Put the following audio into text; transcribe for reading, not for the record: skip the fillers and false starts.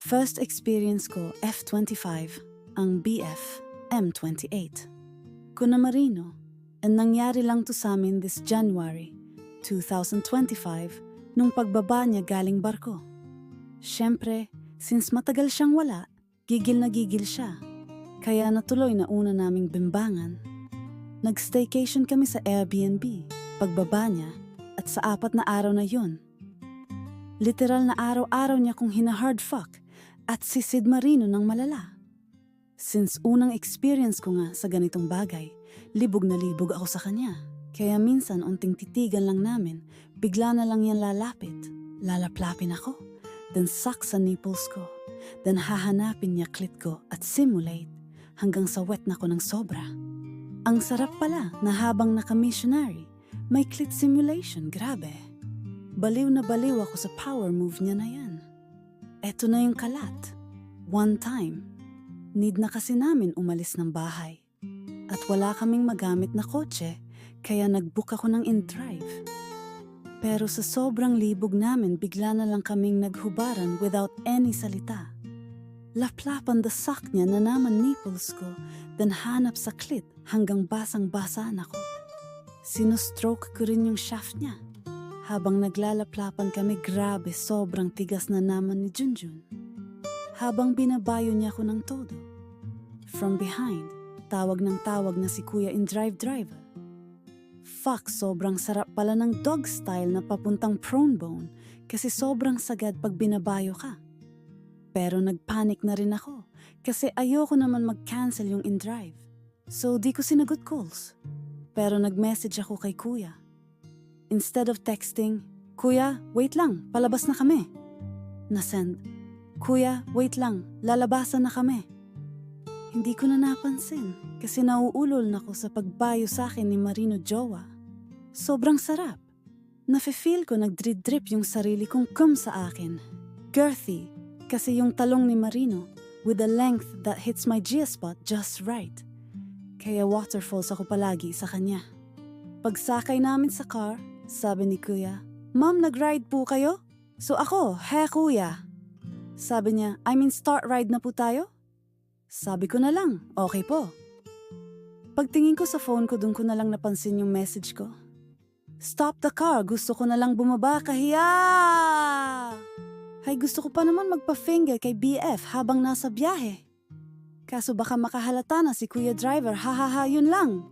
First experience ko, F25, ang BF, M28. Kuna Marino, and nangyari lang to sa amin this January 2025 nung pagbaba niya galing barko. Siyempre, since matagal siyang wala, gigil na gigil siya. Kaya natuloy na una naming bimbangan. Nag-staycation kami sa Airbnb, pagbaba niya, at sa 4 na araw na yun. Literal na araw-araw niya kung hina-hard fuck at si Sid Marino ng malala. Since unang experience ko nga sa ganitong bagay, libog na libog ako sa kanya. Kaya minsan unting titigan lang namin, bigla na lang yan lalapit. Lalaplapin ako, then suck sa nipples ko. Then hahanapin niya clit ko at simulate hanggang sa wet na ko ng sobra. Ang sarap pala na habang naka-missionary, may clit simulation, grabe. Baliw na baliw ako sa power move niya na yan. Eto na yung kalat. One time, need na kasi namin umalis ng bahay. At wala kaming magamit na kotse, kaya nag-book ako ng in-drive. Pero sa sobrang libog namin, bigla na lang kaming naghubaran without any salita. Laplapan the sock niya na naman nipples ko, then hanap sa clit hanggang basang-basa na ko. Sinustroke ko rin yung shaft niya. Habang naglalaplapan kami, grabe, sobrang tigas na naman ni Junjun. Habang binabayo niya ko ng todo. From behind, tawag ng tawag na si Kuya in-drive driver. Fuck, sobrang sarap pala ng dog style na papuntang prone bone kasi sobrang sagad pag binabayo ka. Pero nagpanic na rin ako kasi ayoko naman mag-cancel yung in-drive. So di ko sinagot calls. Pero nag-message ako kay Kuya. Instead of texting, "Kuya, wait lang, palabas na kami." Nasend, "Kuya, wait lang, lalabasan na kami." Hindi ko na napansin kasi nauulol na ko sa pagbayo sa akin ni Marino Jowa. Sobrang sarap. Nafe-feel ko nagdrip-drip yung sarili kong cum sa akin. Girthy, kasi yung talong ni Marino with a length that hits my G-spot just right. Kaya waterfalls ako palagi sa kanya. Pagsakay namin sa car, sabi ni Kuya, "Ma'am, nag-ride po kayo?" So ako, "He Kuya." Sabi niya, "I mean start ride na po tayo?" Sabi ko na lang, "Okay po." Pagtingin ko sa phone ko, dun ko na lang napansin yung message ko. "Stop the car, gusto ko na lang bumaba, kahiya!" Hay, gusto ko pa naman magpa-finger kay BF habang nasa biyahe. Kaso baka makahalata na si Kuya Driver, hahaha, yun lang.